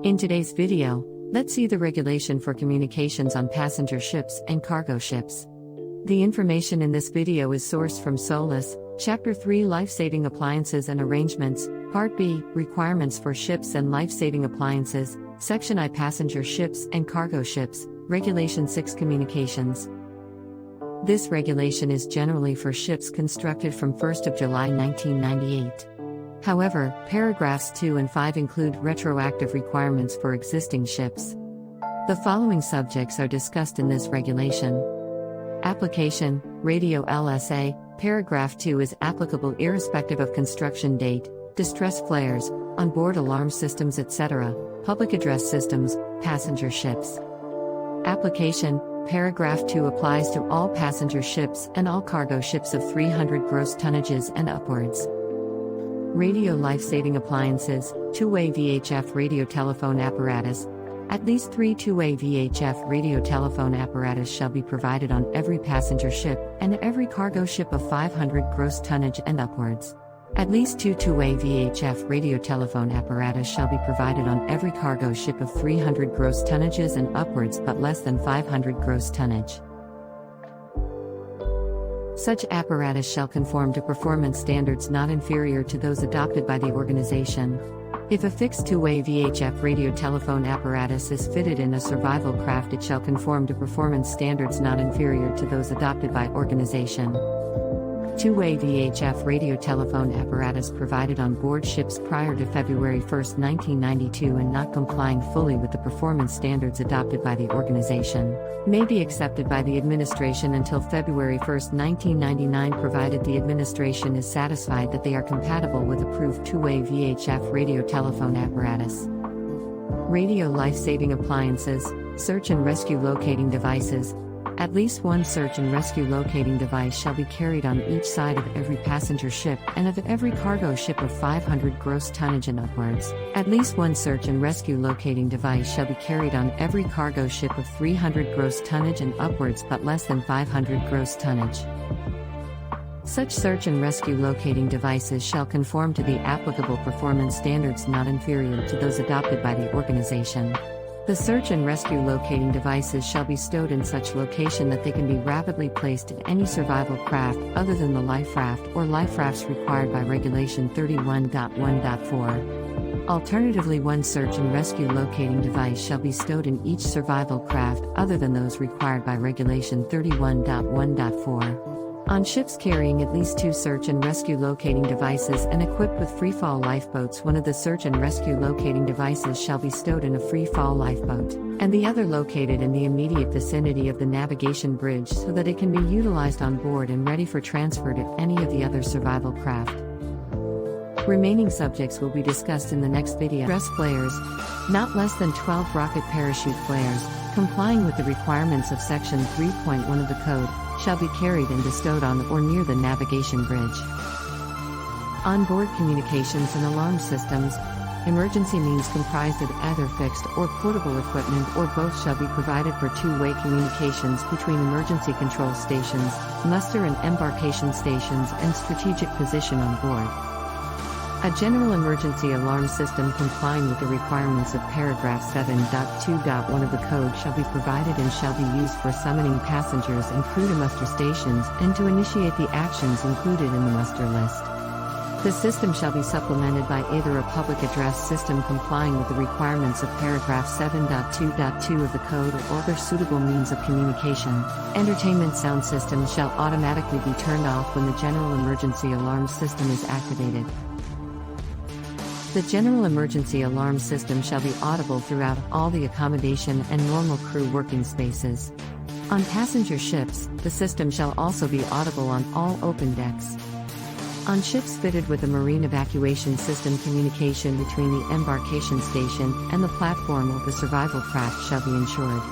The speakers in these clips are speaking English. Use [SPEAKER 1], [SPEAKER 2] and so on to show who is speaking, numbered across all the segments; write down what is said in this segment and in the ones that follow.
[SPEAKER 1] In today's video, let's see the regulation for communications on passenger ships and cargo ships. The information in this video is sourced from SOLAS, Chapter 3 Life-Saving Appliances and Arrangements, Part B Requirements for Ships and Life-Saving Appliances, Section I Passenger Ships and Cargo Ships, Regulation 6 Communications. This regulation is generally for ships constructed from 1st of July 1998. However, paragraphs 2 and 5 include retroactive requirements for existing ships. The following subjects are discussed in this regulation. Application, Radio LSA, paragraph 2 is applicable irrespective of construction date, distress flares, onboard alarm systems etc., public address systems, passenger ships. Application, paragraph 2 applies to all passenger ships and all cargo ships of 300 gross tonnages and upwards. Radio life-saving appliances, two-way VHF radio telephone apparatus. At least 3 two-way VHF radio telephone apparatus shall be provided on every passenger ship and every cargo ship of 500 gross tonnage and upwards. At least 2 two-way VHF radio telephone apparatus shall be provided on every cargo ship of 300 gross tonnages and upwards but less than 500 gross tonnage. Such apparatus shall conform to performance standards not inferior to those adopted by the organization. If a fixed two-way VHF radio telephone apparatus is fitted in a survival craft, it shall conform to performance standards not inferior to those adopted by organization. Two-way VHF radio telephone apparatus provided on board ships prior to February 1, 1992 and not complying fully with the performance standards adopted by the organization may be accepted by the administration until February 1, 1999 provided the administration is satisfied that they are compatible with approved two-way VHF radio telephone apparatus. Radio life-saving appliances, search and rescue locating devices. At least one search and rescue locating device shall be carried on each side of every passenger ship and of every cargo ship of 500 gross tonnage and upwards. At least one search and rescue locating device shall be carried on every cargo ship of 300 gross tonnage and upwards but less than 500 gross tonnage. Such search and rescue locating devices shall conform to the applicable performance standards not inferior to those adopted by the organization. The search and rescue locating devices shall be stowed in such location that they can be rapidly placed in any survival craft other than the life raft or life rafts required by Regulation 31.1.4. Alternatively, one search and rescue locating device shall be stowed in each survival craft other than those required by Regulation 31.1.4. On ships carrying at least 2 search and rescue locating devices and equipped with freefall lifeboats, one of the search and rescue locating devices shall be stowed in a freefall lifeboat, and the other located in the immediate vicinity of the navigation bridge so that it can be utilized on board and ready for transfer to any of the other survival craft. Remaining subjects will be discussed in the next video. Dress flares. Not less than 12 rocket parachute flares, complying with the requirements of Section 3.1 of the Code, shall be carried and bestowed on or near the navigation bridge. Onboard communications and alarm systems. Emergency means comprised of either fixed or portable equipment or both shall be provided for two-way communications between emergency control stations, muster and embarkation stations and strategic position on board. A general emergency alarm system complying with the requirements of paragraph 7.2.1 of the Code shall be provided and shall be used for summoning passengers and crew to muster stations and to initiate the actions included in the muster list. The system shall be supplemented by either a public address system complying with the requirements of paragraph 7.2.2 of the Code or other suitable means of communication. Entertainment sound systems shall automatically be turned off when the general emergency alarm system is activated. The general emergency alarm system shall be audible throughout all the accommodation and normal crew working spaces. On passenger ships, the system shall also be audible on all open decks. On ships fitted with a marine evacuation system, communication between the embarkation station and the platform of the survival craft shall be ensured.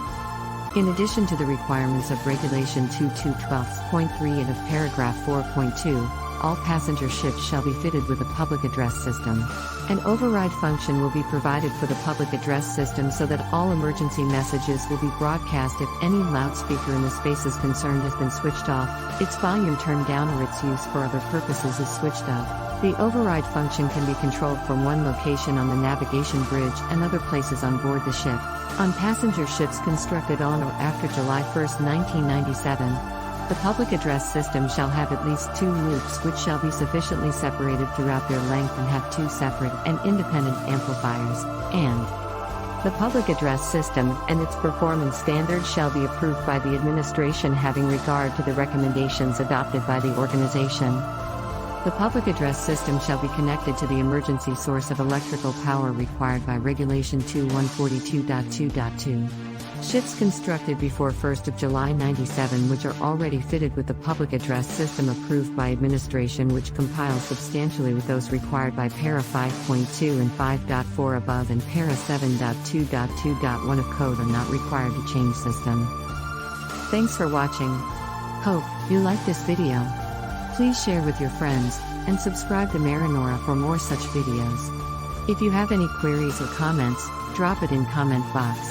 [SPEAKER 1] In addition to the requirements of Regulation 2212.3 and of paragraph 4.2, all passenger ships shall be fitted with a public address system. An override function will be provided for the public address system so that all emergency messages will be broadcast if any loudspeaker in the spaces concerned has been switched off, its volume turned down, or its use for other purposes is switched up. The override function can be controlled from one location on the navigation bridge and other places on board the ship. On passenger ships constructed on or after July 1, 1997, the public address system shall have at least 2 loops which shall be sufficiently separated throughout their length and have 2 separate and independent amplifiers, and the public address system and its performance standards shall be approved by the administration having regard to the recommendations adopted by the organization. The public address system shall be connected to the emergency source of electrical power required by Regulation 2142.2.2. Ships constructed before 1st of July 97 which are already fitted with the public address system approved by administration which compiles substantially with those required by Para 5.2 and 5.4 above and Para 7.2.2.1 of code are not required to change system. Thanks for watching. Hope you like this video. Please share with your friends, and subscribe to MarinAura for more such videos. If you have any queries or comments, drop it in comment box.